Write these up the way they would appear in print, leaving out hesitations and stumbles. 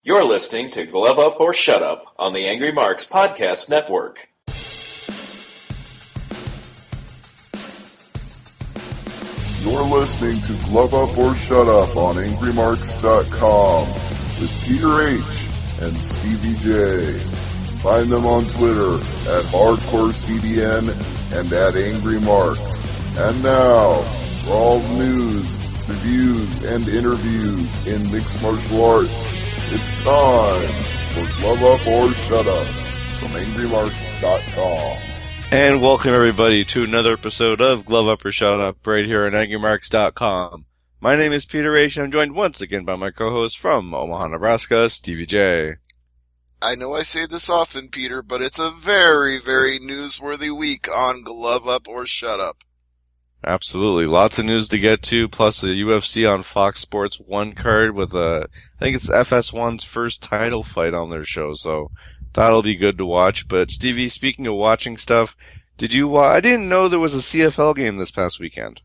You're listening to Glove Up or Shut Up on the Angry Marks Podcast Network. You're listening to Glove Up or Shut Up on AngryMarks.com with Peter H. and Stevie J. Find them on Twitter at HardcoreCDN and at AngryMarks. And now, for all news, reviews, and interviews in mixed martial arts, it's time for Glove Up or Shut Up from AngryMarks.com. And welcome everybody to another episode of Glove Up or Shut Up right here on AngryMarks.com. My name is Peter H. and I'm joined once again by my co-host from Omaha, Nebraska, Stevie J. I know I say this often, Peter, but it's a very, very newsworthy week on Glove Up or Shut Up. Absolutely. Lots of news to get to, plus the UFC on Fox Sports 1 card with I think it's FS1's first title fight on their show, so that'll be good to watch. But Stevie, speaking of watching stuff, I didn't know there was a CFL game this past weekend.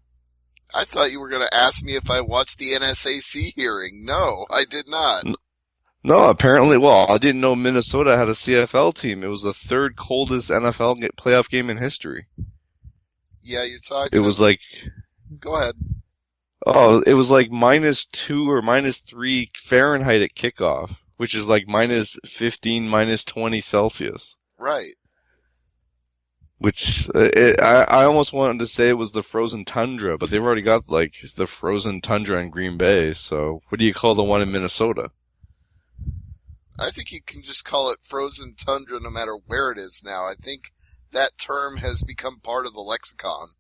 I thought you were going to ask me if I watched the NSAC hearing. No, I did not. No, apparently, I didn't know Minnesota had a CFL team. It was the third coldest NFL playoff game in history. Yeah, you're talking. It was like. Go ahead. Oh, it was like -2 or -3 Fahrenheit at kickoff, which is like -15, -20 Celsius. Right. Which, I almost wanted to say it was the frozen tundra, but they've already got like the frozen tundra in Green Bay, so what do you call the one in Minnesota? I think you can just call it frozen tundra no matter where it is now. I think that term has become part of the lexicon.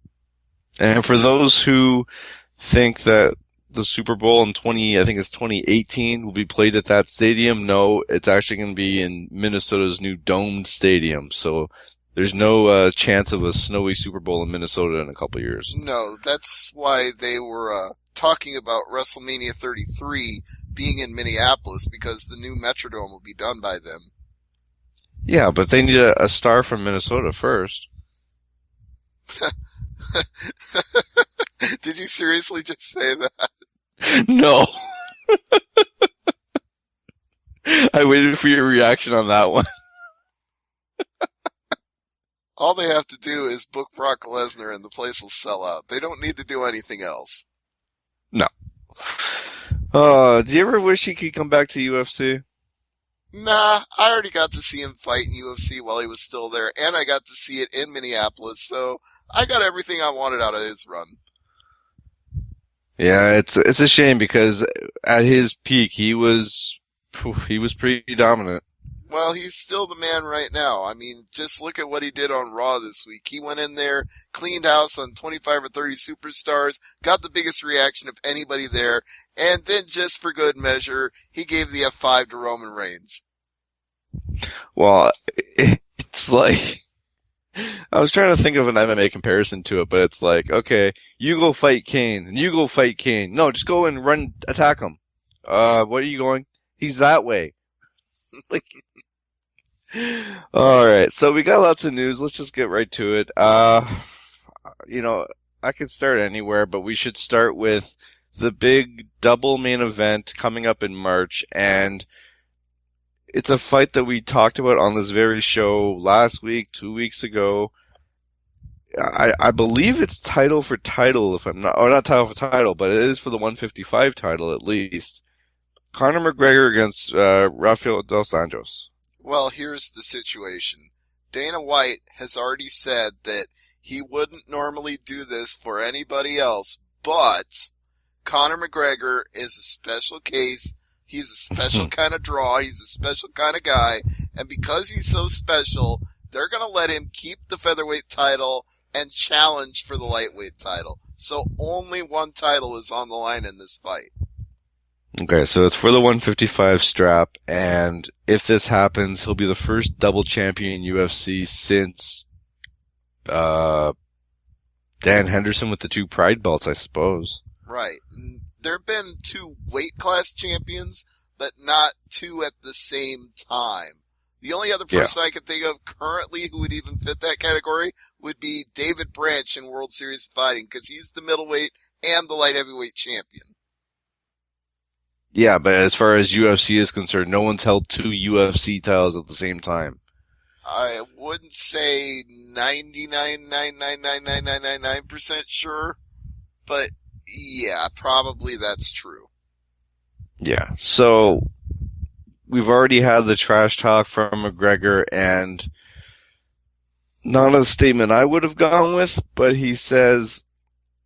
And for those who think that the Super Bowl in 2018 will be played at that stadium, no, it's actually going to be in Minnesota's new domed stadium. So there's no chance of a snowy Super Bowl in Minnesota in a couple of years. No, that's why they were talking about WrestleMania 33 being in Minneapolis, because the new Metrodome will be done by then. Yeah, but they need a star from Minnesota first. Did you seriously just say that? No. I waited for your reaction on that one. All they have to do is book Brock Lesnar and the place will sell out. They don't need to do anything else. No. Do you ever wish he could come back to UFC? Nah, I already got to see him fight in UFC while he was still there, and I got to see it in Minneapolis, so I got everything I wanted out of his run. Yeah, it's a shame because at his peak he was pretty dominant. Well, he's still the man right now. I mean, just look at what he did on Raw this week. He went in there, cleaned house on 25 or 30 superstars, got the biggest reaction of anybody there, and then just for good measure, he gave the F5 to Roman Reigns. Well, it's like, I was trying to think of an MMA comparison to it, but it's like, okay, you go fight Kane, and you go fight Kane. No, just go and attack him. What are you going? He's that way. Like, alright, so we got lots of news. Let's just get right to it. I could start anywhere, but we should start with the big double main event coming up in March, and it's a fight that we talked about on this very show last week, 2 weeks ago. I believe it's title for title, if I'm not title for title, but it is for the 155 title at least. Conor McGregor against Rafael dos Anjos. Well, here's the situation. Dana White has already said that he wouldn't normally do this for anybody else, but Conor McGregor is a special case. He's a special kind of draw. He's a special kind of guy. And because he's so special, they're going to let him keep the featherweight title and challenge for the lightweight title. So only one title is on the line in this fight. Okay, so it's for the 155 strap, and if this happens, he'll be the first double champion in UFC since Dan Henderson with the 2 Pride belts, I suppose. Right. There have been 2 weight class champions, but not 2 at the same time. The only other person I could think of currently who would even fit that category would be David Branch in World Series of Fighting, because he's the middleweight and the light heavyweight champion. Yeah, but as far as UFC is concerned, no one's held 2 UFC titles at the same time. I wouldn't say 99.9999999% sure, but yeah, probably that's true. Yeah, so we've already had the trash talk from McGregor, and not a statement I would have gone with, but he says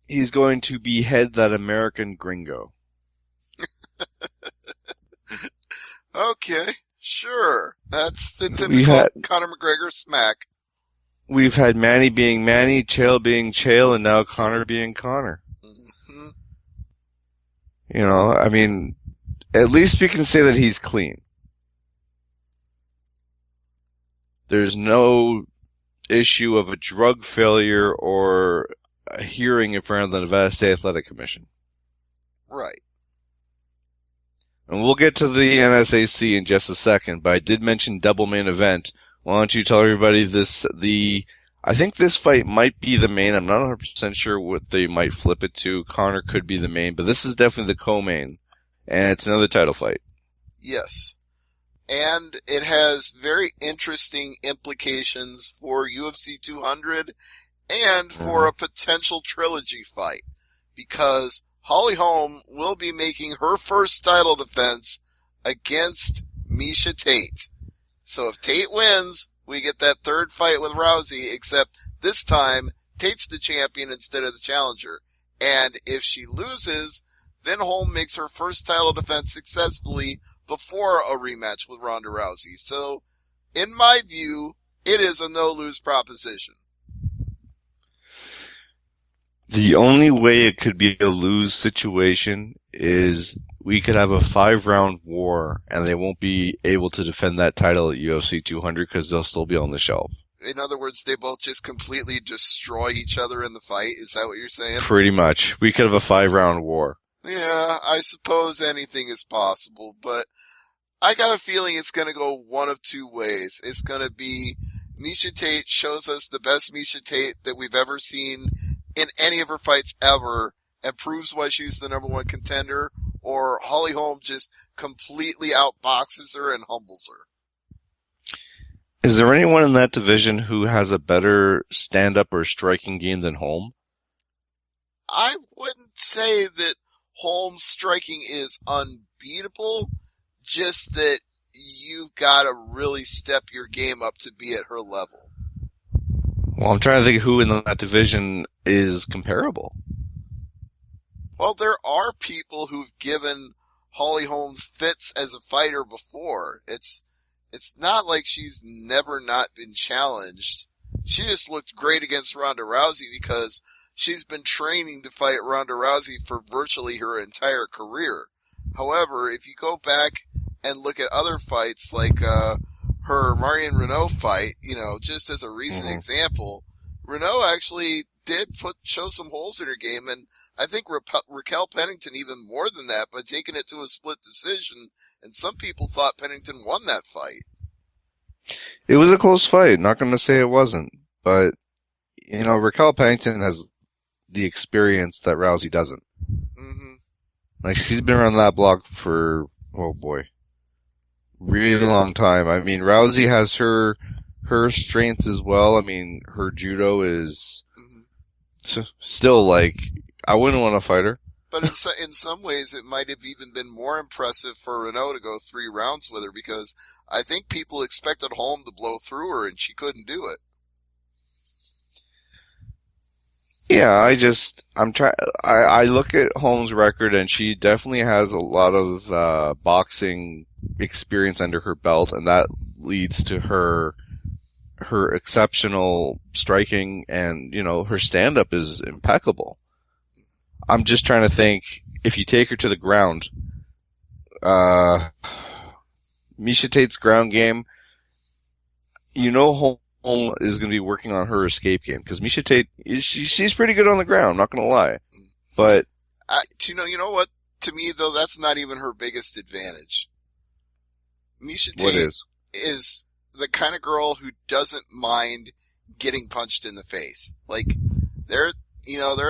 he's going to behead that American gringo. Okay, sure. That's the typical Conor McGregor smack. We've had Manny being Manny, Chael being Chael, and now Conor being Conor. Mm-hmm. You know, I mean, at least we can say that he's clean. There's no issue of a drug failure or a hearing in front of the Nevada State Athletic Commission. Right. And we'll get to the NSAC in just a second, but I did mention double main event. Why don't you tell everybody I think this fight might be the main. I'm not 100% sure what they might flip it to. Conor could be the main, but this is definitely the co-main. And it's another title fight. Yes. And it has very interesting implications for UFC 200 and for a potential trilogy fight. Because Holly Holm will be making her first title defense against Miesha Tate. So if Tate wins, we get that third fight with Rousey, except this time Tate's the champion instead of the challenger. And if she loses, then Holm makes her first title defense successfully before a rematch with Ronda Rousey. So, in my view, it is a no-lose proposition. The only way it could be a lose situation is we could have a 5-round war and they won't be able to defend that title at UFC 200 because they'll still be on the shelf. In other words, they both just completely destroy each other in the fight? Is that what you're saying? Pretty much. We could have a 5-round war. Yeah, I suppose anything is possible, but I got a feeling it's going to go one of two ways. It's going to be Miesha Tate shows us the best Miesha Tate that we've ever seen in any of her fights ever and proves why she's the number one contender, or Holly Holm just completely outboxes her and humbles her. Is there anyone in that division who has a better stand-up or striking game than Holm? I wouldn't say that Holm's striking is unbeatable, just that you've got to really step your game up to be at her level. Well, I'm trying to think who in that division is comparable. Well, there are people who've given Holly Holmes fits as a fighter before. It's not like she's never not been challenged. She just looked great against Ronda Rousey because she's been training to fight Ronda Rousey for virtually her entire career. However, if you go back and look at other fights like her Marion Renault fight, just as a recent example, Renault actually did show some holes in her game, and I think Raquel Pennington even more than that by taking it to a split decision, and some people thought Pennington won that fight. It was a close fight, not going to say it wasn't, but, Raquel Pennington has the experience that Rousey doesn't. Mm-hmm. Like, she's been around that block for, oh boy, really long time. I mean, Rousey has her strength as well. I mean, her judo is still, like, I wouldn't want to fight her. But in some ways, it might have even been more impressive for Renault to go 3 rounds with her because I think people expected Holm to blow through her and she couldn't do it. Yeah, I look at Holmes' record and she definitely has a lot of boxing experience under her belt, and that leads to her exceptional striking, and her stand-up is impeccable. I'm just trying to think, if you take her to the ground, Miesha Tate's ground game, Holm is going to be working on her escape game, because Miesha Tate, she's pretty good on the ground, I'm not going to lie. But you know what? To me, though, that's not even her biggest advantage. Miesha Tate is the kind of girl who doesn't mind getting punched in the face. Like, there are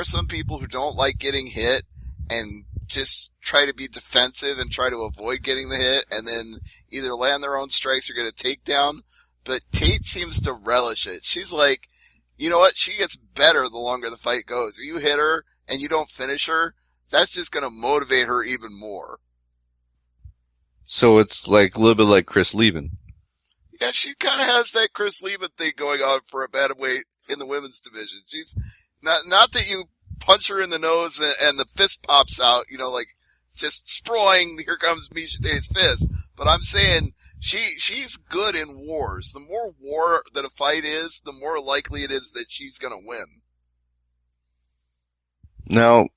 some people who don't like getting hit, and just try to be defensive and try to avoid getting the hit and then either land their own strikes or get a takedown. But Tate seems to relish it. She's like, you know what? She gets better the longer the fight goes. If you hit her and you don't finish her, that's just going to motivate her even more. So it's like a little bit like Chris Lieben. Yeah, she kind of has that Chris Lieben thing going on for a bantamweight in the women's division. She's not that you punch her in the nose and the fist pops out, you know, like just sproing, here comes Miesha Tate's fist. But I'm saying she's good in wars. The more war that a fight is, the more likely it is that she's going to win. Now,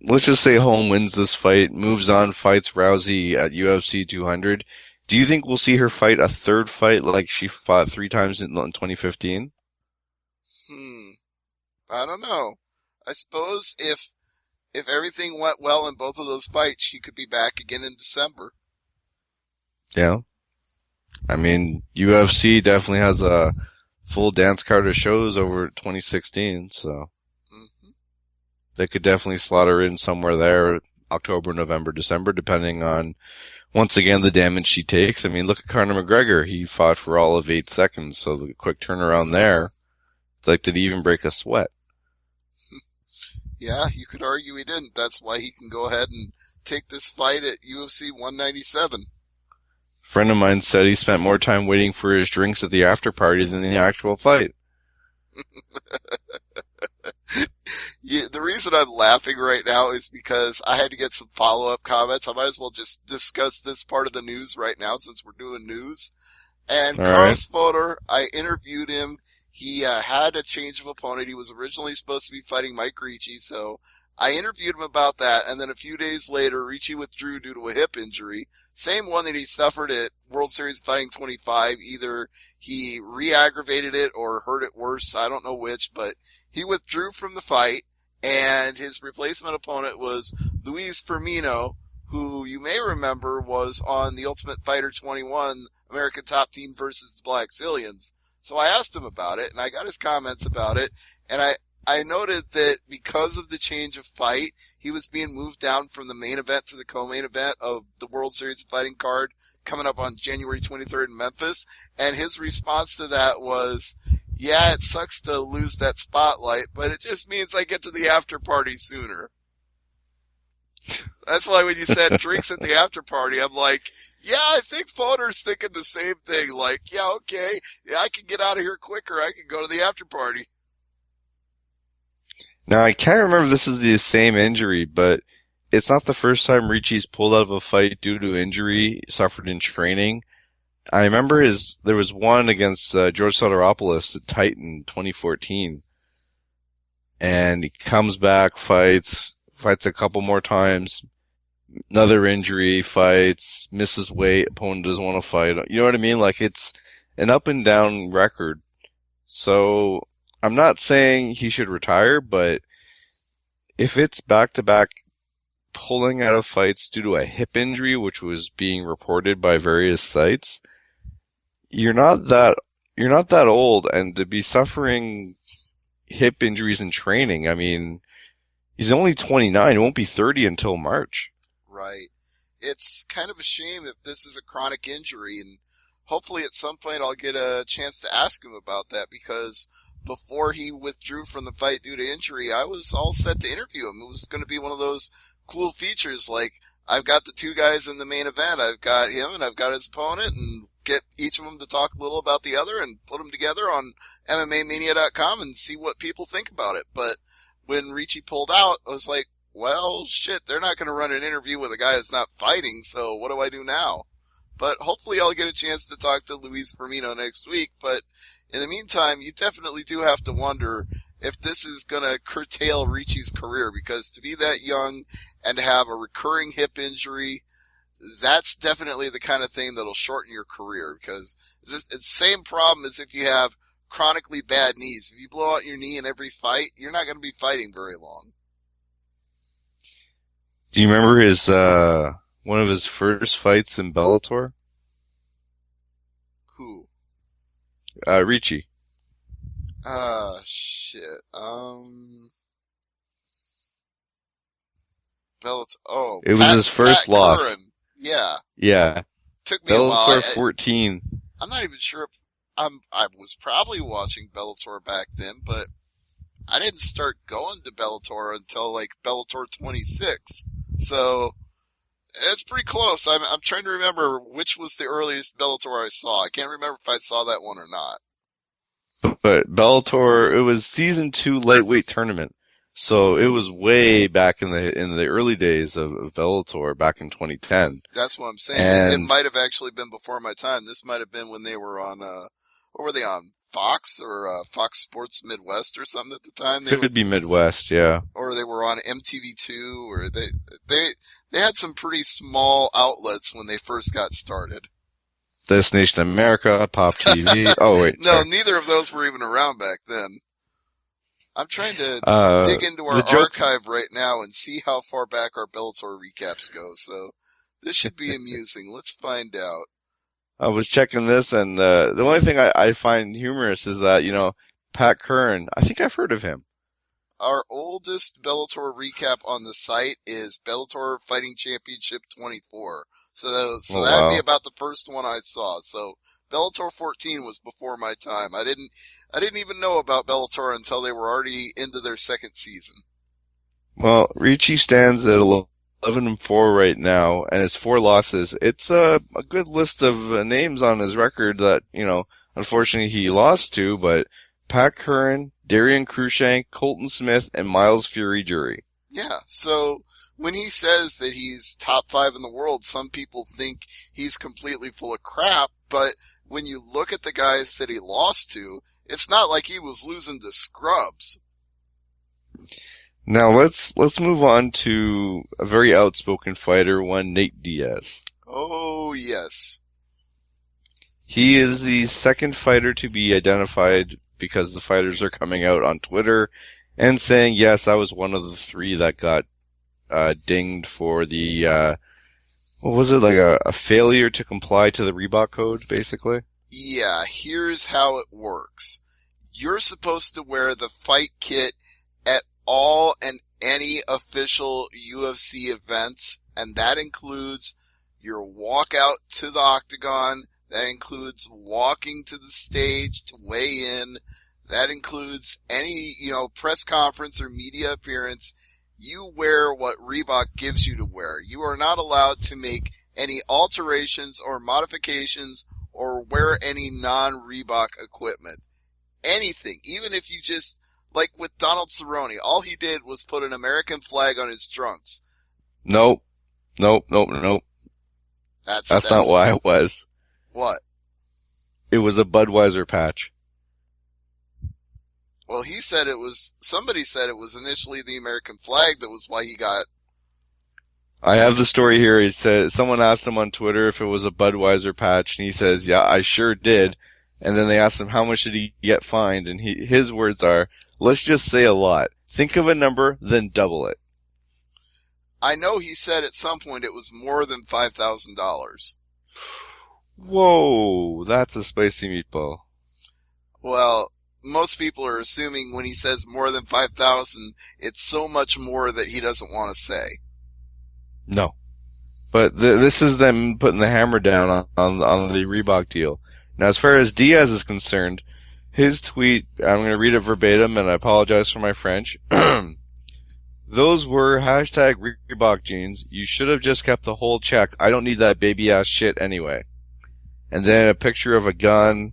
let's just say Holm wins this fight, moves on, fights Rousey at UFC 200. Do you think we'll see her fight a third fight like she fought 3 times in 2015? I don't know. I suppose if everything went well in both of those fights, she could be back again in December. Yeah. I mean, UFC definitely has a full dance card of shows over 2016, so they could definitely slot her in somewhere there, October, November, December, depending on, once again, the damage she takes. I mean, look at Conor McGregor. He fought for all of 8 seconds, so the quick turnaround there. Like, did he even break a sweat? Yeah, you could argue he didn't. That's why he can go ahead and take this fight at UFC 197. A friend of mine said he spent more time waiting for his drinks at the after party than the actual fight. Yeah, the reason I'm laughing right now is because I had to get some follow-up comments. I might as well just discuss this part of the news right now since we're doing news. And All Carl right. Spoder, I interviewed him. He had a change of opponent. He was originally supposed to be fighting Mike Ricci, so I interviewed him about that. And then a few days later, Ricci withdrew due to a hip injury. Same one that he suffered at World Series Fighting 25. Either he re-aggravated it or hurt it worse. I don't know which, but he withdrew from the fight. And his replacement opponent was Luis Firmino, who you may remember was on the Ultimate Fighter 21 American Top Team versus the Black Zillions. So I asked him about it, and I got his comments about it, and I noted that because of the change of fight, he was being moved down from the main event to the co-main event of the World Series of Fighting card coming up on January 23rd in Memphis, and his response to that was, yeah, it sucks to lose that spotlight, but it just means I get to the after party sooner. That's why when you said drinks at the after party, I'm like, yeah, I think Foder's thinking the same thing. Like, yeah, okay, yeah, I can get out of here quicker. I can go to the after party. Now, I can't remember if this is the same injury, but it's not the first time Ricci's pulled out of a fight due to injury suffered in training. I remember there was one against George Soteropoulos at Titan 2014. And he comes back, fights a couple more times, another injury, fights, misses weight, opponent doesn't want to fight. You know what I mean? Like, it's an up and down record. So, I'm not saying he should retire, but if it's back-to-back pulling out of fights due to a hip injury, which was being reported by various sites, you're not that old, and to be suffering hip injuries in training, I mean, he's only 29. He won't be 30 until March. Right. It's kind of a shame if this is a chronic injury, and hopefully at some point I'll get a chance to ask him about that, because before he withdrew from the fight due to injury, I was all set to interview him. It was going to be one of those cool features, like, I've got the 2 guys in the main event. I've got him and I've got his opponent, and get each of them to talk a little about the other and put them together on MMAmania.com and see what people think about it. But when Ricci pulled out, I was like, well, shit, they're not going to run an interview with a guy that's not fighting, so what do I do now? But hopefully I'll get a chance to talk to Luis Firmino next week. But in the meantime, you definitely do have to wonder if this is going to curtail Ricci's career, because to be that young and to have a recurring hip injury, that's definitely the kind of thing that'll shorten your career, because it's the same problem as if you have chronically bad knees. If you blow out your knee in every fight, you're not going to be fighting very long. Do you remember his one of his first fights in Bellator? Who? Ricci. Shit. It was his first Pat loss. Curran. Yeah. Yeah. Took me a while. Bellator 14. I'm not even sure if I was probably watching Bellator back then, but I didn't start going to Bellator until like Bellator 26. So it's pretty close. I'm trying to remember which was the earliest Bellator I saw. I can't remember if I saw that one or not. But Bellator, it was season 2 lightweight tournament. So it was way back in the early days of Bellator back in 2010. That's what I'm saying. It might have actually been before my time. This might have been when they were on, what were they on? Fox or Fox Sports Midwest or something at the time? Could be Midwest, yeah. Or they were on MTV2, or they had some pretty small outlets when they first got started. Destination America, Pop TV. Oh wait, no, sorry. Neither of those were even around back then. I'm trying to dig into our archive right now and see how far back our Bellator recaps go. So this should be amusing. Let's find out. I was checking this, and the only thing I find humorous is that, Pat Curran, I think I've heard of him. Our oldest Bellator recap on the site is Bellator Fighting Championship 24. So that would be about the first one I saw. So Bellator 14 was before my time. I didn't even know about Bellator until they were already into their second season. Well, Ricci stands at 11-4 right now, and his 4 losses. It's a good list of names on his record that, unfortunately he lost to, but Pat Curran, Darian Cruikshank, Colton Smith, and Miles Fury Jury. Yeah, so when he says that he's top 5 in the world, some people think he's completely full of crap, but when you look at the guys that he lost to, it's not like he was losing to scrubs. Now let's move on to a very outspoken fighter, one Nate Diaz. Oh, yes. He is the second fighter to be identified because the fighters are coming out on Twitter and saying, yes, I was one of the 3 that got dinged for the, what was it, like a failure to comply to the Reebok code, basically? Yeah, here's how it works. You're supposed to wear the fight kit at all and any official UFC events, and that includes your walk out to the octagon, that includes walking to the stage to weigh in, that includes any, press conference or media appearance. You wear what Reebok gives you to wear. You are not allowed to make any alterations or modifications or wear any non-Reebok equipment. Anything, even if you just, like with Donald Cerrone, all he did was put an American flag on his trunks. Nope. That's not why it was. What? It was a Budweiser patch. Well, somebody said it was initially the American flag that was why he got. I have the story here. He said, someone asked him on Twitter if it was a Budweiser patch, and he says, yeah, I sure did. And then they asked him how much did he get fined, and his words are, let's just say a lot. Think of a number, then double it. I know he said at some point it was more than $5,000. Whoa, that's a spicy meatball. Well, most people are assuming when he says more than 5,000, it's so much more that he doesn't want to say. No. But this is them putting the hammer down on the Reebok deal. Now, as far as Diaz is concerned, his tweet, I'm going to read it verbatim, and I apologize for my French. Those were hashtag Reebok jeans. You should have just kept the whole check. I don't need that baby-ass shit anyway. And then a picture of a gun,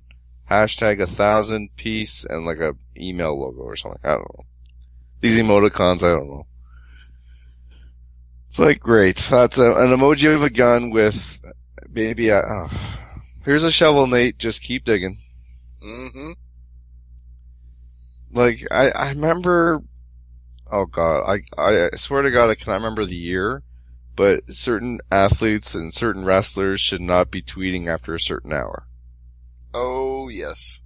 hashtag 1,000 piece, and like a email logo or something. I don't know. These emoticons, I don't know. It's like, great. That's an emoji of a gun with baby. Here's a shovel, Nate. Just keep digging. Mm-hmm. Like, I remember. Oh God, I swear to God, I cannot remember the year, but certain athletes and certain wrestlers should not be tweeting after a certain hour. Oh yes.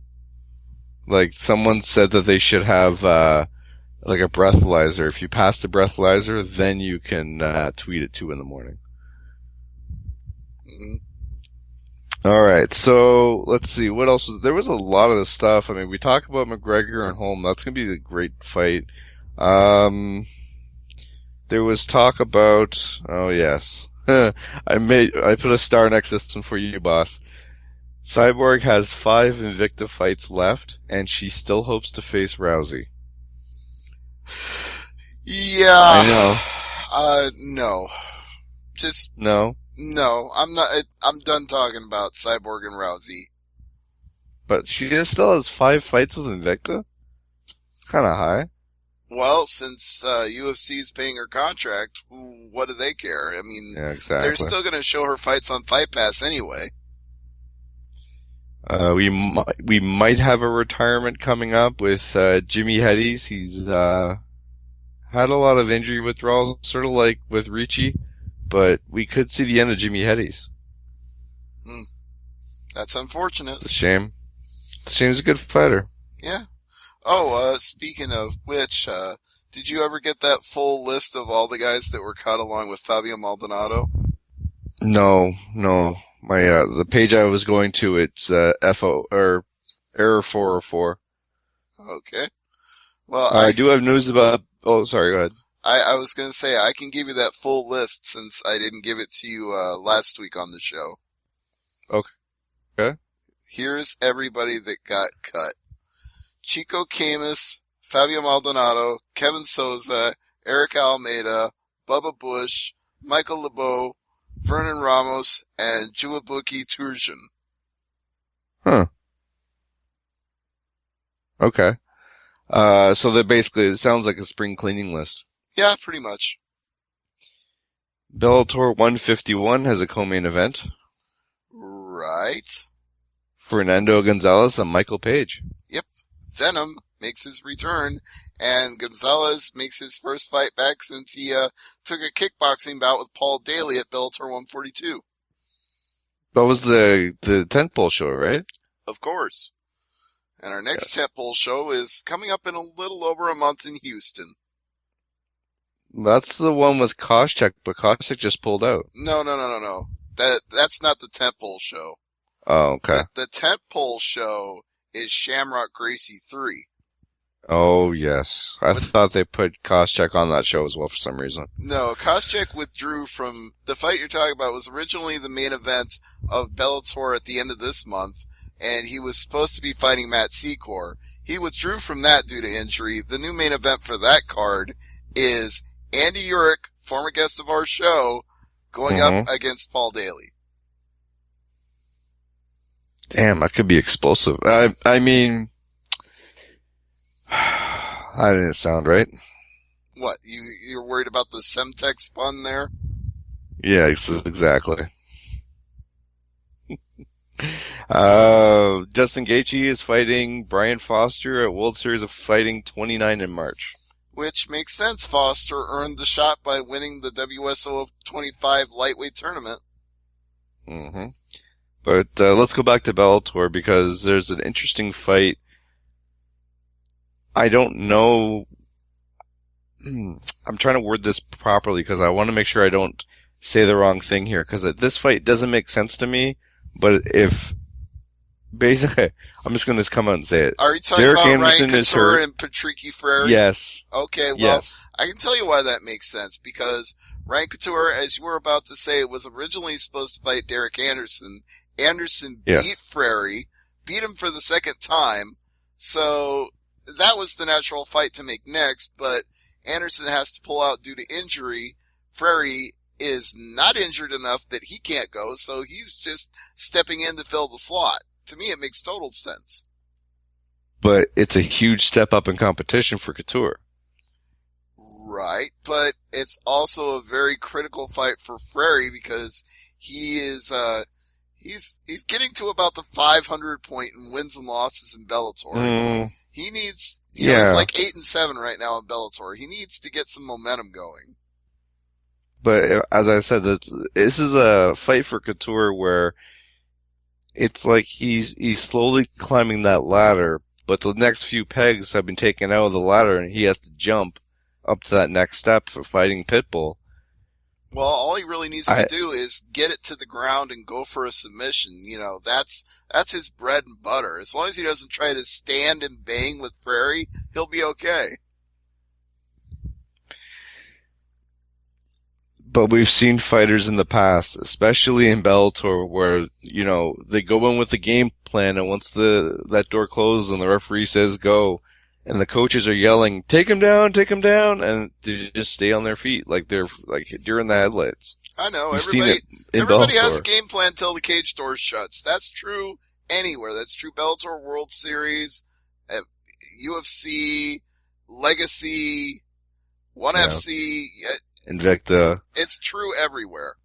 Like, someone said that they should have like a breathalyzer. If you pass the breathalyzer, then you can tweet at 2 a.m. Mm-hmm. All right, so let's see what else was there. Was a lot of this stuff. I mean, we talk about McGregor and Holm. That's gonna be a great fight. there was talk about. Oh yes, I put a star next to this one for you, boss. Cyborg has 5 Invicta fights left, and she still hopes to face Rousey. Yeah. I know. No. Just, No, no. I'm done talking about Cyborg and Rousey. but she still has 5 fights with Invicta. It's kind of high. Well, since UFC is paying her contract, what do they care? I mean, Yeah, exactly. they're still going to show her fights on Fight Pass anyway. We might have a retirement coming up with Jimmy Hedges. He's had a lot of injury withdrawals, sort of like with Ricci, but we could see the end of Jimmy Hedges. That's unfortunate. It's a shame. It's a shame. He's a good fighter. Yeah. Oh, speaking of which, did you ever get that full list of all the guys that were cut along with Fabio Maldonado? No. My the page I was going to, it's FO or error 404. Okay. Well, I do have news about. Oh, sorry. Go ahead. I was going to say I can give you that full list since I didn't give it to you last week on the show. Okay. Here's everybody that got cut: Chico Camus, Fabio Maldonado, Kevin Souza, Eric Almeida, Bubba Bush, Michael LeBeau, Vernon Ramos, and Juwabuki Turgeon. Huh. Okay. So that basically, it sounds like a spring cleaning list. Yeah, pretty much. Bellator 151 has a co-main event. Right. Fernando Gonzalez and Michael Page. Yep. Venom makes his return, and Gonzalez makes his first fight back since he took a kickboxing bout with Paul Daly at Bellator 142. That was the tentpole show, right? Of course. And our next tentpole show is coming up in a little over a month in Houston. That's the one with Koscheck, but Koscheck just pulled out. No. That's not the tentpole show. Oh, okay. The tentpole show is Shamrock Gracie 3. Oh, yes. I thought they put Koscheck on that show as well for some reason. No, Koscheck withdrew from the fight you're talking about. Was originally the main event of Bellator at the end of this month, and he was supposed to be fighting Matt Secor. He withdrew from that due to injury. The new main event for that card is Andy Urick, former guest of our show, going up against Paul Daly. Damn, that could be explosive. I mean, that didn't sound right. What, you're worried about the Semtex spun there? Yeah, exactly. Justin Gaethje is fighting Brian Foster at World Series of Fighting 29 in March. Which makes sense. Foster earned the shot by winning the WSO of 25 lightweight tournament. Mm-hmm. But let's go back to Bellator because there's an interesting fight. I don't know. I'm trying to word this properly because I want to make sure I don't say the wrong thing here because this fight doesn't make sense to me. But if basically, I'm just going to come out and say it. Are you talking Derek about Anderson Ryan is Couture hurt. and Patricky Freire? Yes. Okay, well, yes. I can tell you why that makes sense, because Ryan Couture, as you were about to say, was originally supposed to fight Derek Anderson. Anderson beat Freire, beat him for the second time, so that was the natural fight to make next, but Anderson has to pull out due to injury. Freire is not injured enough that he can't go, so he's just stepping in to fill the slot. To me, it makes total sense. But it's a huge step up in competition for Couture. Right, but it's also a very critical fight for Freire because he is, he's getting to about the 500 point in wins and losses in Bellator. He needs, you know, he's like 8-7 right now in Bellator. He needs to get some momentum going. But as I said, this is a fight for Couture where it's like he's slowly climbing that ladder, but the next few pegs have been taken out of the ladder and he has to jump up to that next step for fighting Pitbull. Well, all he really needs to do is get it to the ground and go for a submission. You know, that's his bread and butter. As long as he doesn't try to stand and bang with Freire, he'll be okay. But we've seen fighters in the past, especially in Bellator, where, they go in with a game plan, and once that door closes and the referee says go, and the coaches are yelling, take him down, and they just stay on their feet like they're like during the headlights. I know. We've seen it in Everybody has Bellator. a game plan till the cage door shuts. That's true anywhere. That's true Bellator World Series, UFC, Legacy, ONE FC. Invicta. It's true everywhere.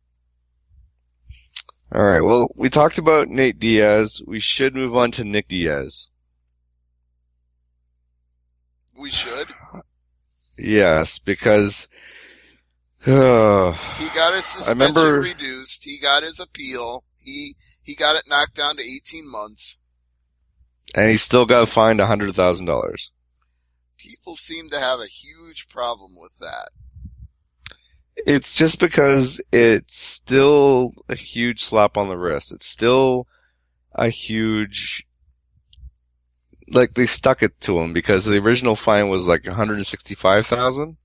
All right. Well, we talked about Nate Diaz. We should move on to Nick Diaz. We should. Yes, because he got his suspension reduced. He got his appeal. He got it knocked down to 18 months. And he still got fined $100,000. People seem to have a huge problem with that. It's just because it's still a huge slap on the wrist. It's still a huge, like they stuck it to him because the original fine was like $165,000,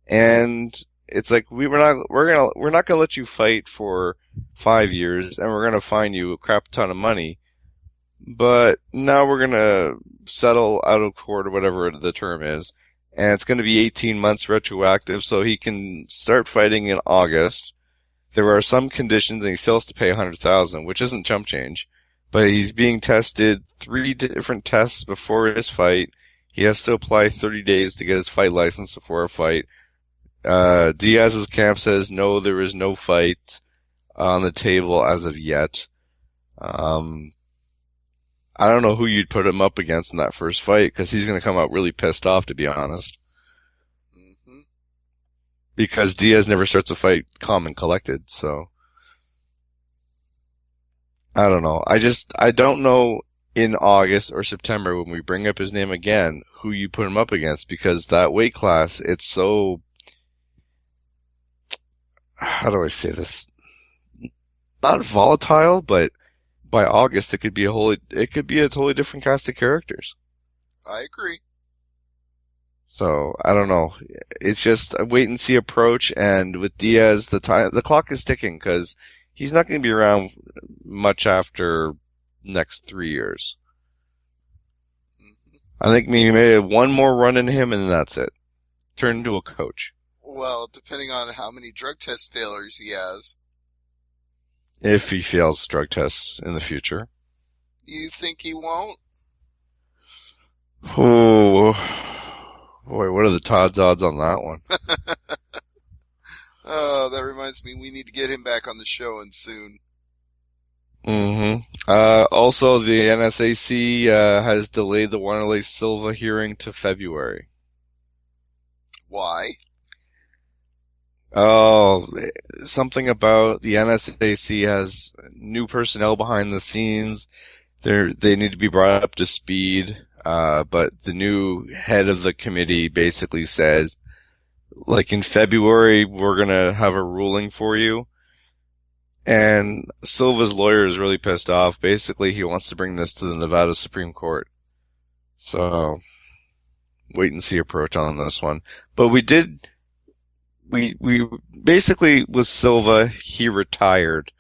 and it's like we're not gonna let you fight for 5 years, and we're gonna fine you a crap ton of money, but now we're gonna settle out of court or whatever the term is. And it's going to be 18 months retroactive, so he can start fighting in August. There are some conditions, and he still has to pay $100,000, which isn't chump change. But he's being tested 3 different tests before his fight. He has to apply 30 days to get his fight license before a fight. Diaz's camp says no, there is no fight on the table as of yet. I don't know who you'd put him up against in that first fight, because he's going to come out really pissed off, to be honest. Mm-hmm. Because Diaz never starts a fight calm and collected, so. I don't know. I don't know in August or September when we bring up his name again, who you put him up against, because that weight class, it's so, how do I say this? Not volatile, but by August, it could be a totally different cast of characters. I agree. So, I don't know. It's just a wait and see approach, and with Diaz, the clock is ticking, because he's not going to be around much after next 3 years. Mm-hmm. I think maybe one more run in him, and that's it. Turn into a coach. Well, depending on how many drug test failures he has. If he fails drug tests in the future. You think he won't? Oh, boy, what are the Todd's odds on that one? Oh, that reminds me, we need to get him back on the show and soon. Mm-hmm. Also, the NSAC has delayed the Wanderlei Silva hearing to February. Why? Oh, something about the NSAC has new personnel behind the scenes. They need to be brought up to speed. But the new head of the committee basically says, like in February, we're gonna have a ruling for you. And Silva's lawyer is really pissed off. Basically, he wants to bring this to the Nevada Supreme Court. So, wait and see approach on this one. But we basically, with Silva, he retired.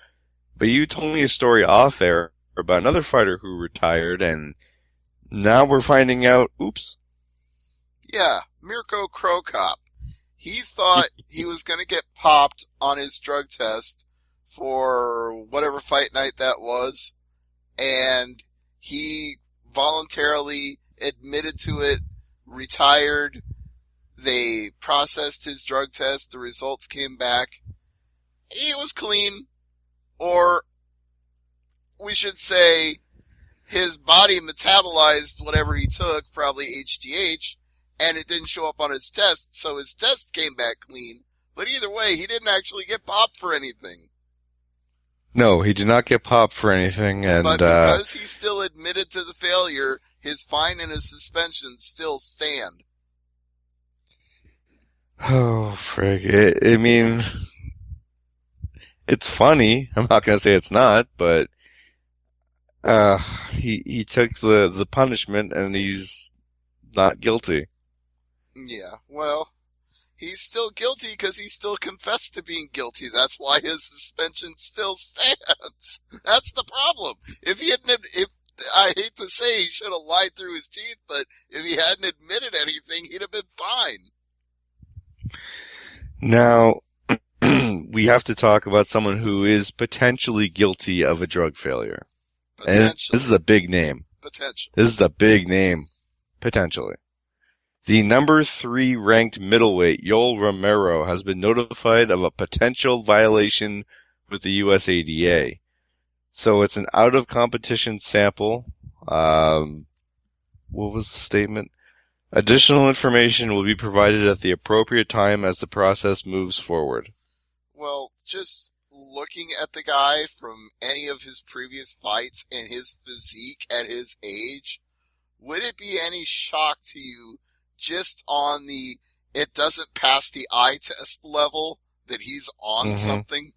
But you told me a story off air about another fighter who retired, and now we're finding out, oops. Yeah, Mirko Krokop. He thought he was going to get popped on his drug test for whatever fight night that was, and he voluntarily admitted to it, retired. They processed his drug test. The results came back. He was clean. Or, we should say, his body metabolized whatever he took, probably HGH, and it didn't show up on his test, so his test came back clean. But either way, he didn't actually get popped for anything. No, he did not get popped for anything, and but because he still admitted to the failure, his fine and his suspension still stand. Oh, frig. I mean, it's funny. I'm not going to say it's not, but he took the punishment and he's not guilty. Yeah, well, He's still guilty because he still confessed to being guilty. That's why his suspension still stands. That's the problem. If I hate to say he should have lied through his teeth, but if he hadn't admitted anything, he'd have been fine. Now, we have to talk about someone who is potentially guilty of a drug failure. And this is a big name. Potential. This is a big name. Potentially. The number 3 ranked middleweight, Yoel Romero, has been notified of a potential violation with the USADA. So it's an out-of-competition sample. What was the statement? Additional information will be provided at the appropriate time as the process moves forward. Well, just looking at the guy from any of his previous fights and his physique at his age, would it be any shock to you just on the it doesn't pass the eye test level that he's on something?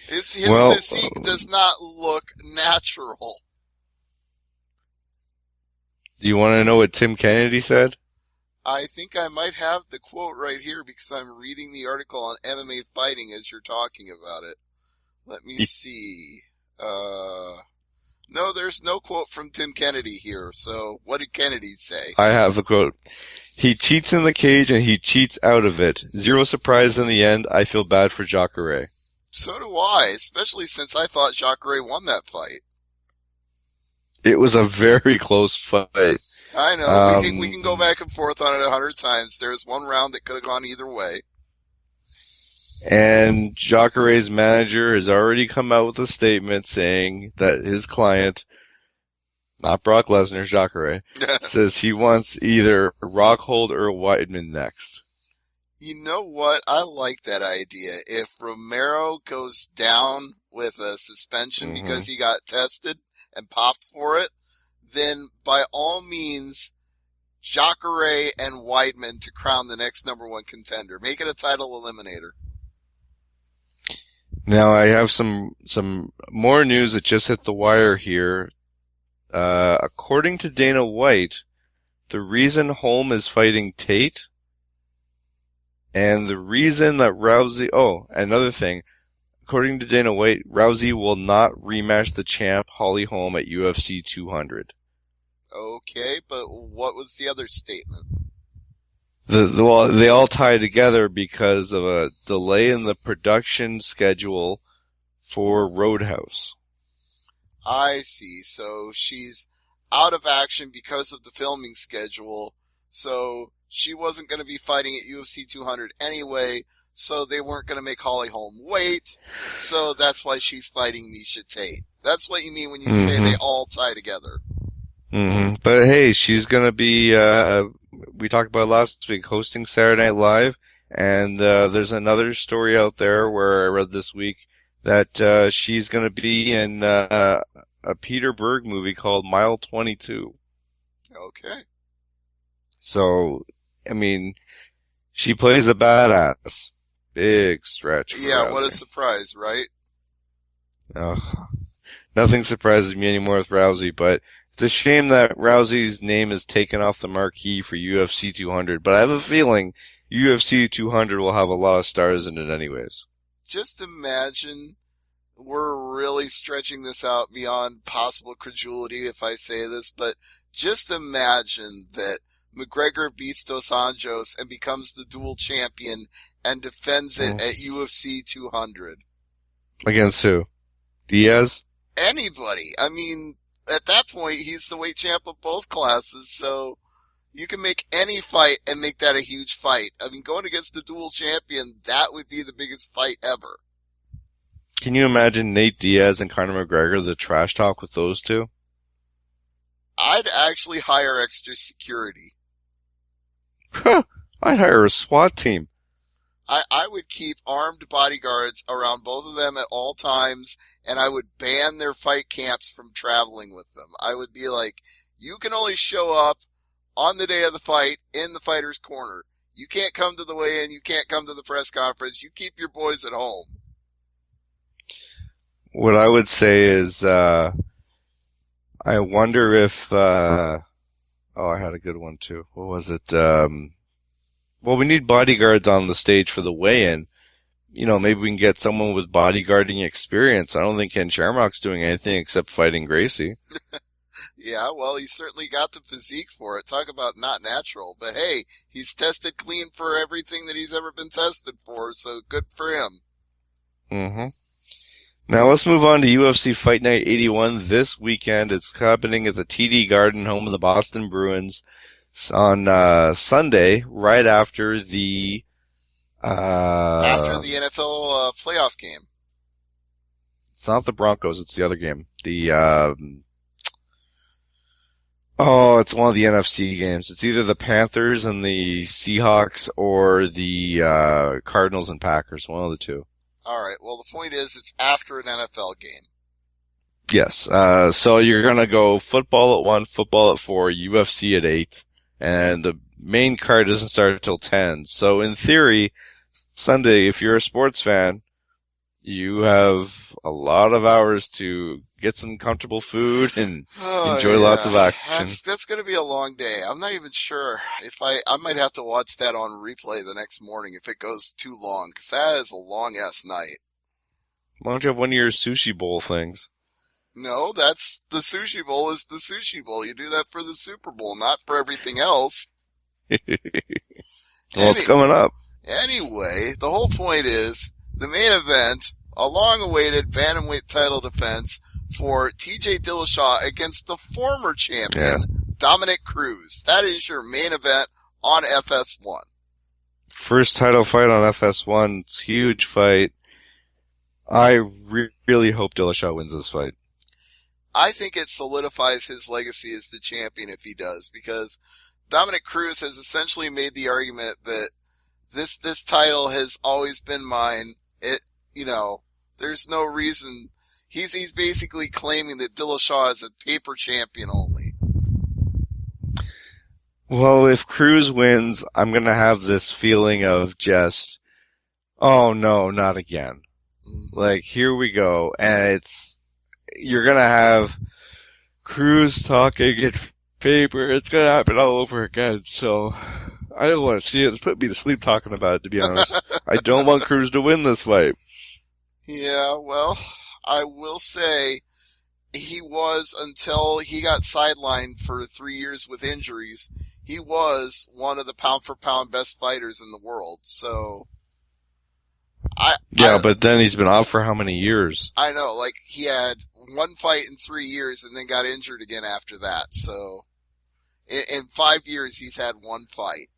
His physique does not look natural. Do you want to know what Tim Kennedy said? I think I might have the quote right here because I'm reading the article on MMA fighting as you're talking about it. Let me see. No, there's no quote from Tim Kennedy here. So what did Kennedy say? I have a quote. He cheats in the cage and he cheats out of it. Zero surprise in the end. I feel bad for Jacare. So do I, especially since I thought Jacare won that fight. It was a very close fight. I know. We can go back and forth on it 100 times. There's one round that could have gone either way. And Jacare's manager has already come out with a statement saying that his client, not Brock Lesnar, Jacare, says he wants either Rockhold or Weidman next. You know what? I like that idea. If Romero goes down with a suspension because he got tested and popped for it, then by all means, Jacare and Weidman to crown the next number 1 contender. Make it a title eliminator. Now I have some more news that just hit the wire here. According to Dana White, the reason Holm is fighting Tate and the reason that Rousey... Oh, another thing. According to Dana White, Rousey will not rematch the champ Holly Holm at UFC 200. Okay, but what was the other statement? Well, they all tie together because of a delay in the production schedule for Roadhouse. I see. So she's out of action because of the filming schedule. So she wasn't going to be fighting at UFC 200 anyway. So they weren't going to make Holly Holm wait. So that's why she's fighting Miesha Tate. That's what you mean when you say they all tie together. But hey, she's going to be, we talked about last week, hosting Saturday Night Live. And there's another story out there where I read this week that she's going to be in a Peter Berg movie called Mile 22. Okay. So, I mean, she plays a badass. Big stretch. Yeah, Rousey. what a surprise, right? Nothing surprises me anymore with Rousey, but it's a shame that Rousey's name is taken off the marquee for UFC 200, but I have a feeling UFC 200 will have a lot of stars in it anyways. Just imagine, we're really stretching this out beyond possible credulity if I say this, but just imagine that McGregor beats Dos Anjos and becomes the dual champion and defends it at UFC 200. Against who? Diaz? Anybody. I mean, at that point, he's the weight champ of both classes, so you can make any fight and make that a huge fight. I mean, going against the dual champion, that would be the biggest fight ever. Can you imagine Nate Diaz and Conor McGregor, the trash talk with those two? I'd actually hire extra security. I'd hire a SWAT team. I would keep armed bodyguards around both of them at all times, and I would ban their fight camps from traveling with them. I would be like, you can only show up on the day of the fight in the fighter's corner. You can't come to the weigh-in. You can't come to the press conference. You keep your boys at home. What I would say is, I wonder if, I had a good one too. What was it? Well, we need bodyguards on the stage for the weigh-in. You know, maybe we can get someone with bodyguarding experience. I don't think Ken Shamrock's doing anything except fighting Gracie. Yeah, well, he's certainly got the physique for it. Talk about not natural. But hey, he's tested clean for everything that he's ever been tested for, so good for him. Mm-hmm. Now let's move on to UFC Fight Night 81 this weekend. It's happening at the TD Garden, home of the Boston Bruins, on Sunday, right after the NFL playoff game. It's not the Broncos, it's the other game. It's one of the NFC games. It's either the Panthers and the Seahawks or the Cardinals and Packers, one of the two. All right. Well, the point is, it's after an NFL game. Yes. So you're gonna go football at 1, football at 4, UFC at 8, and the main card doesn't start until 10. So in theory, Sunday, if you're a sports fan, you have a lot of hours to get some comfortable food and enjoy lots of action. That's going to be a long day. I'm not even sure if I might have to watch that on replay the next morning if it goes too long, because that is a long-ass night. Why don't you have one of your sushi bowl things? No, that's the sushi bowl is the sushi bowl. You do that for the Super Bowl, not for everything else. It's coming up. Anyway, the whole point is the main event, a long-awaited bantamweight title defense for TJ Dillashaw against the former champion, Dominic Cruz. That is your main event on FS1. First title fight on FS1. It's a huge fight. I really hope Dillashaw wins this fight. I think it solidifies his legacy as the champion if he does, because Dominic Cruz has essentially made the argument that this title has always been mine. There's no reason. He's basically claiming that Dillashaw is a paper champion only. Well, if Cruz wins, I'm gonna have this feeling of just, oh no, not again. Mm-hmm. Like, here we go, and you're gonna have Cruz talking in paper. It's gonna happen all over again, so I don't want to see it. It's put me to sleep talking about it, to be honest. I don't want Cruz to win this fight. Yeah, well, I will say he was, until he got sidelined for 3 years with injuries, he was one of the pound-for-pound best fighters in the world, so... But then he's been off for how many years? I know, like, he had one fight in 3 years and then got injured again after that, so... In 5 years, he's had one fight.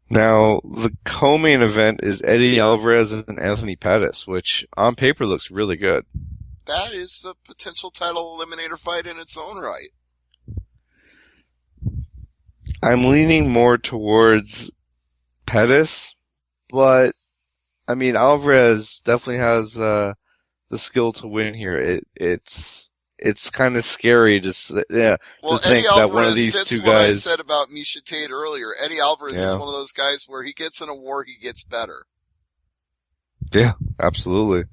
Now, the co-main event is Eddie Alvarez and Anthony Pettis, which on paper looks really good. That is a potential title eliminator fight in its own right. I'm leaning more towards Pettis, but, I mean, Alvarez definitely has the skill to win here. It's kind of scary to think that one of these two guys. What I said about Miesha Tate earlier. Eddie Alvarez is one of those guys where he gets in a war, he gets better. Yeah, absolutely.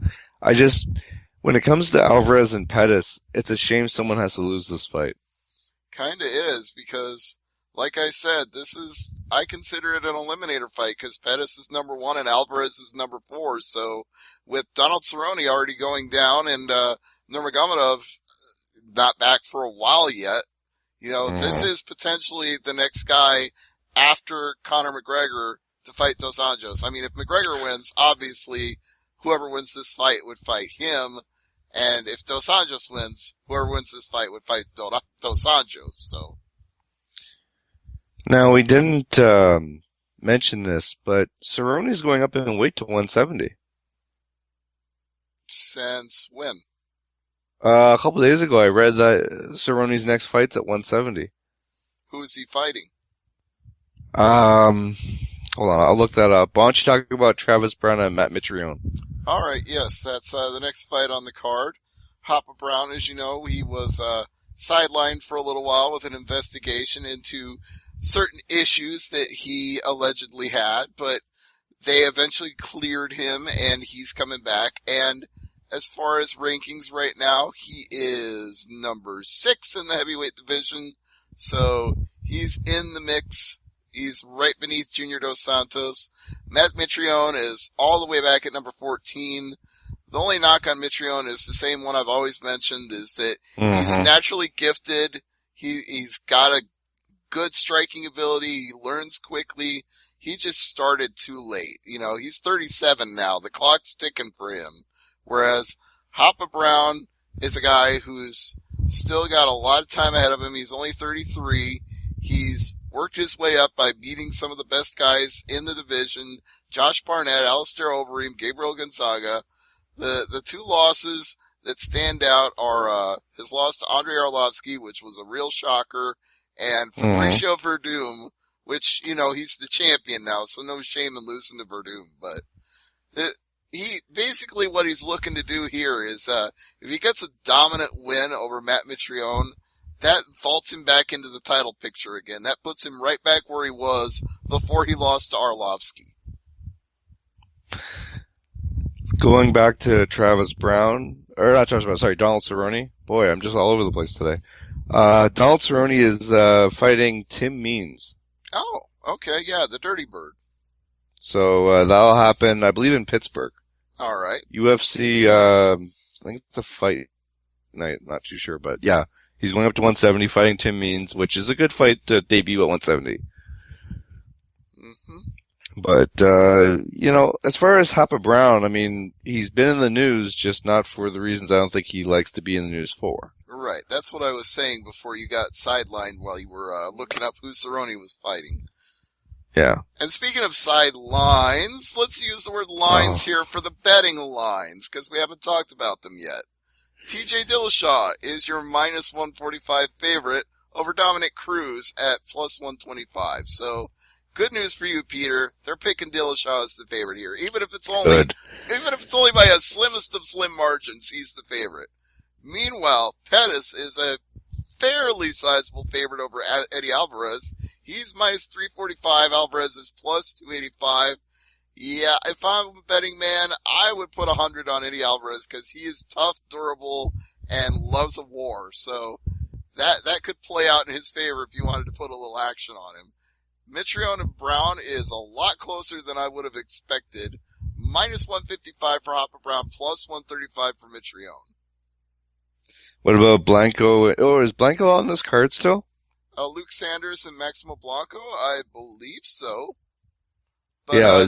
When it comes to Alvarez and Pettis, it's a shame someone has to lose this fight. Kinda is, because, like I said, I consider it an eliminator fight, because Pettis is number 1 and Alvarez is number 4, so with Donald Cerrone already going down and, Nurmagomedov not back for a while yet. This is potentially the next guy after Conor McGregor to fight Dos Anjos. I mean, if McGregor wins, obviously whoever wins this fight would fight him. And if Dos Anjos wins, whoever wins this fight would fight Dos Anjos. So. Now, we didn't mention this, but Cerrone's going up in weight to 170. Since when? A couple days ago, I read that Cerrone's next fight's at 170. Who is he fighting? Hold on, I'll look that up. Why don't you talk about Travis Brown and Matt Mitrione? All right, yes, that's the next fight on the card. Hopper Brown, as you know, he was sidelined for a little while with an investigation into certain issues that he allegedly had, but they eventually cleared him, and he's coming back, and as far as rankings right now, he is number 6 in the heavyweight division, so he's in the mix He's right beneath Junior Dos Santos. Matt Mitrione is all the way back at number 14. The only knock on Mitrione is the same one I've always mentioned, is that he's naturally gifted. He's got a good striking ability. He learns quickly. He just started too late. You know, he's 37 now. The clock's ticking for him. Whereas Hoppa Brown is a guy who's still got a lot of time ahead of him. He's only 33. He's worked his way up by beating some of the best guys in the division. Josh Barnett, Alistair Overeem, Gabriel Gonzaga. The two losses that stand out are his loss to Andrei Arlovsky, which was a real shocker, and Fabricio Verdum, which, you know, he's the champion now, so no shame in losing to Verdum. But he basically, what he's looking to do here is if he gets a dominant win over Matt Mitrione, that vaults him back into the title picture again. That puts him right back where he was before he lost to Arlovsky. Going back to Travis Brown, or not Travis Brown, sorry, Donald Cerrone. Boy, I'm just all over the place today. Donald Cerrone is fighting Tim Means. Oh, okay, yeah, the Dirty Bird. So that'll happen, I believe, in Pittsburgh. All right. UFC, I think it's a fight night, not too sure, but yeah, he's going up to 170 fighting Tim Means, which is a good fight to debut at 170. But, you know, as far as Hoppa Brown, I mean, he's been in the news, just not for the reasons I don't think he likes to be in the news for. Right. That's what I was saying before you got sidelined while you were looking up who Cerrone was fighting. Yeah. And speaking of sidelines, let's use the word lines here for the betting lines, because we haven't talked about them yet. TJ Dillashaw is your minus 145 favorite over Dominic Cruz at plus 125. So, good news for you, Peter. They're picking Dillashaw as the favorite here. Even if it's only by a slimmest of slim margins, he's the favorite. Meanwhile, Pettis is a fairly sizable favorite over Eddie Alvarez. He's minus 345. Alvarez is plus 285. Yeah, if I'm a betting man, I would put 100 on Eddie Alvarez because he is tough, durable, and loves a war. So that could play out in his favor if you wanted to put a little action on him. Mitrione and Brown is a lot closer than I would have expected. Minus 155 for Hoppa Brown, plus 135 for Mitrione. What about Blanco? Oh, is Blanco on this card still? Luke Sanders and Maximo Blanco, I believe so. But, yeah,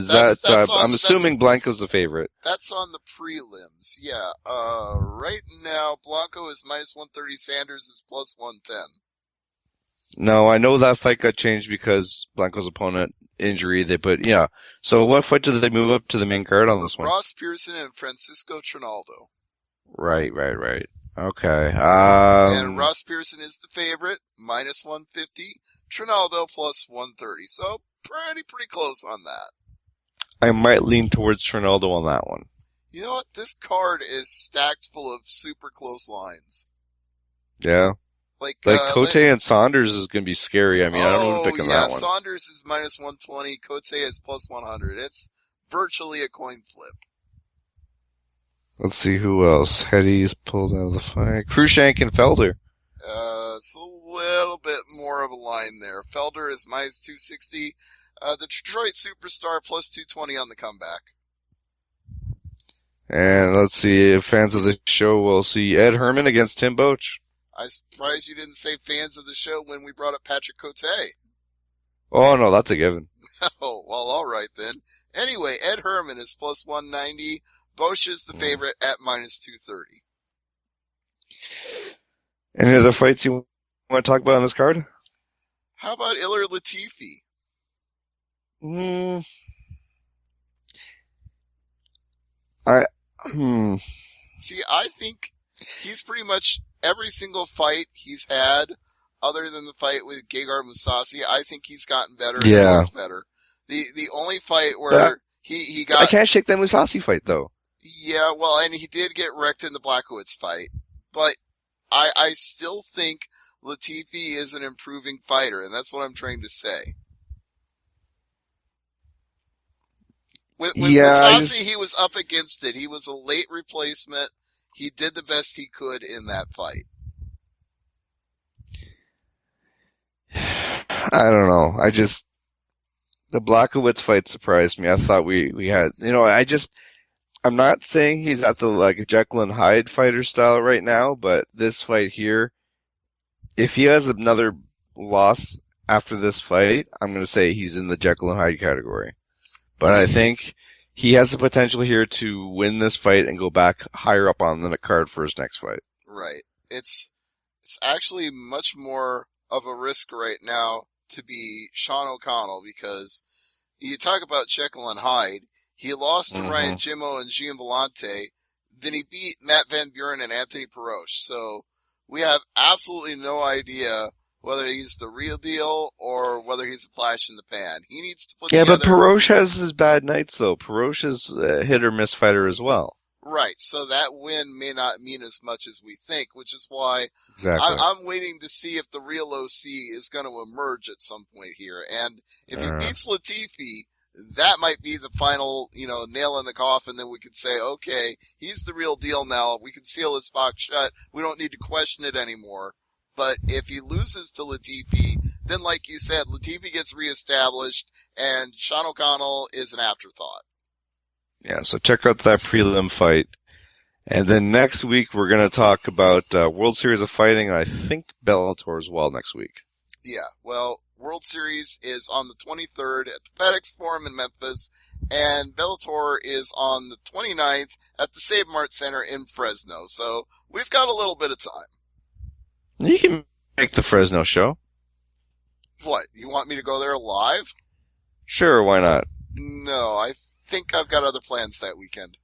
I'm assuming Blanco's the favorite. That's on the prelims, yeah. Right now, Blanco is minus 130, Sanders is plus 110. No, I know that fight got changed because Blanco's opponent injury. Yeah. So what fight did they move up to the main card on this one? Ross Pearson and Francisco Trinaldo. Right. Okay. And Ross Pearson is the favorite, minus 150. Trinaldo plus 130. So pretty close on that. I might lean towards Trinaldo on that one. You know what? This card is stacked full of super close lines. Yeah. Like Cote and Saunders is going to be scary. I mean, I don't know who to pick on that one. Saunders is minus 120. Cote is plus 100. It's virtually a coin flip. Let's see who else. Hetty's pulled out of the fight. Cruzshank and Felder. It's a little bit more of a line there. Felder is minus 260. The Detroit Superstar plus 220 on the comeback. And let's see if fans of the show will see Ed Herman against Tim Boach. I'm surprised you didn't say fans of the show when we brought up Patrick Cote. Oh, no, that's a given. Oh, well, all right then. Anyway, Ed Herman is plus 190. Bosch is the favorite at minus 230. Any other fights you want to talk about on this card? How about Ilir Latifi? See, I think he's pretty much every single fight he's had, other than the fight with Gegard Mousasi, I think he's gotten better. Yeah. And better. The only fight where he got... I can't shake that Mousasi fight, though. Yeah, well, and he did get wrecked in the Blachowicz fight. But I still think Latifi is an improving fighter, and that's what I'm trying to say. With Mousasi, he was up against it. He was a late replacement. He did the best he could in that fight. I don't know. The Blachowicz fight surprised me. I thought we had, I'm not saying he's at the like Jekyll and Hyde fighter style right now, but this fight here, if he has another loss after this fight, I'm going to say he's in the Jekyll and Hyde category. But I think he has the potential here to win this fight and go back higher up on the card for his next fight. Right. It's actually much more of a risk right now to be Sean O'Connell, because you talk about Jekyll and Hyde. He lost to Ryan Jimmo and Gian Vellante. Then he beat Matt Van Buren and Anthony Peroche. So we have absolutely no idea whether he's the real deal or whether he's a flash in the pan. He needs to put together... Yeah, but Peroche has his bad nights, though. Peroche is a hit-or-miss fighter as well. Right, so that win may not mean as much as we think, which is why exactly. I'm waiting to see if the real OC is going to emerge at some point here. And if he beats Latifi, that might be the final, nail in the coffin. Then we could say, okay, he's the real deal now. We can seal his box shut. We don't need to question it anymore. But if he loses to Latifi, then like you said, Latifi gets reestablished and Sean O'Connell is an afterthought. Yeah, so check out that prelim fight. And then next week we're going to talk about World Series of Fighting, and I think Bellator as well next week. Yeah, well, World Series is on the 23rd at the FedEx Forum in Memphis, and Bellator is on the 29th at the Save Mart Center in Fresno. So we've got a little bit of time. You can make the Fresno show. What, you want me to go there live? Sure, why not? No, I think I've got other plans that weekend.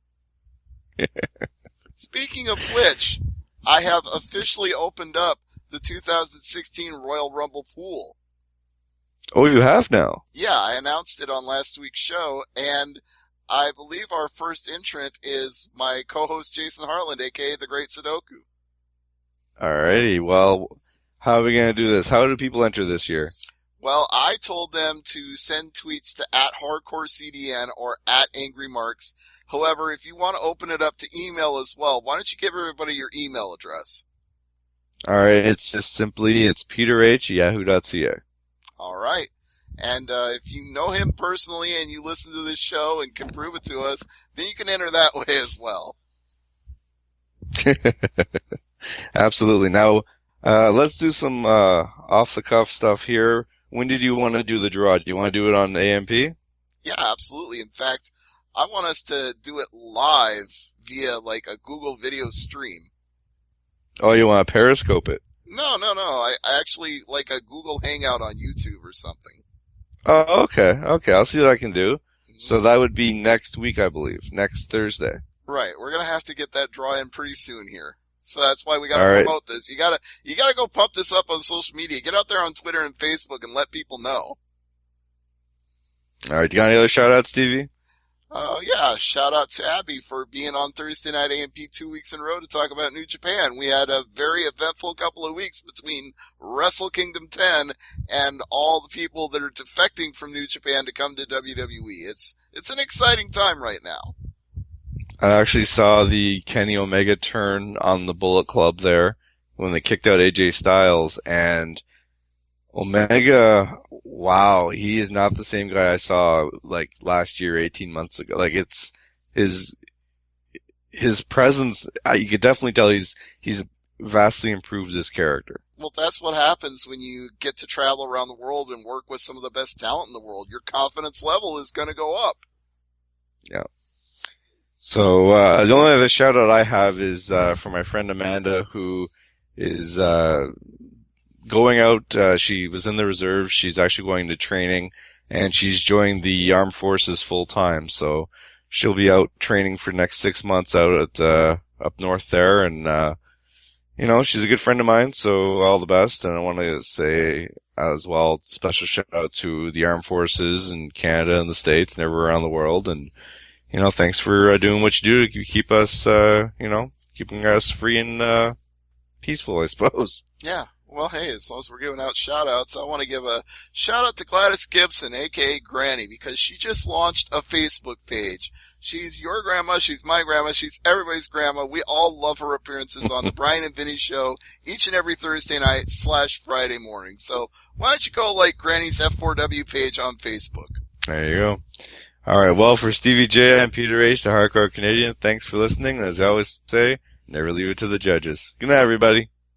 Speaking of which, I have officially opened up the 2016 Royal Rumble pool. Oh, you have now? Yeah, I announced it on last week's show, and I believe our first entrant is my co-host Jason Harland, aka The Great Sudoku. Alrighty, well, how are we going to do this? How do people enter this year? Well, I told them to send tweets to @HardcoreCDN or @AngryMarks. However, if you want to open it up to email as well, why don't you give everybody your email address? Alright, it's just simply, it's peterh@yahoo.ca. Alright. And if you know him personally and you listen to this show and can prove it to us, then you can enter that way as well. Absolutely. Now, let's do some off-the-cuff stuff here. When did you want to do the draw? Do you want to do it on AMP? Yeah, absolutely. In fact, I want us to do it live via like a Google video stream. Oh, you want to Periscope it? No. I actually like a Google Hangout on YouTube or something. Oh, okay. I'll see what I can do. So that would be next week, I believe. Next Thursday. Right. We're going to have to get that draw in pretty soon here. So that's why we got to promote this. You got to go pump this up on social media. Get out there on Twitter and Facebook and let people know. All right. You got any other shout outs, Stevie? Yeah. Shout out to Abby for being on Thursday Night AMP 2 weeks in a row to talk about New Japan. We had a very eventful couple of weeks between Wrestle Kingdom 10 and all the people that are defecting from New Japan to come to WWE. It's an exciting time right now. I actually saw the Kenny Omega turn on the Bullet Club there when they kicked out AJ Styles, and Omega, wow, he is not the same guy I saw like last year, 18 months ago. Like it's his presence, you could definitely tell he's vastly improved his character. Well, that's what happens when you get to travel around the world and work with some of the best talent in the world. Your confidence level is going to go up. Yeah. So, the only other shout out I have is, for my friend Amanda, who is, going out, she was in the reserve, she's actually going to training, and she's joined the armed forces full time, so she'll be out training for the next 6 months out at, up north there, and, she's a good friend of mine, so all the best, and I want to say as well, special shout out to the armed forces in Canada and the States and everywhere around the world, and thanks for doing what you do to keep us, keeping us free and peaceful, I suppose. Yeah. Well, hey, as long as we're giving out shout-outs, I want to give a shout-out to Gladys Gibson, a.k.a. Granny, because she just launched a Facebook page. She's your grandma, she's my grandma, she's everybody's grandma. We all love her appearances on the Brian and Vinny Show each and every Thursday night / Friday morning. So why don't you go like Granny's F4W page on Facebook? There you go. All right. Well, for Stevie J and Peter H, the Hardcore Canadian, thanks for listening. As I always say, never leave it to the judges. Good night, everybody.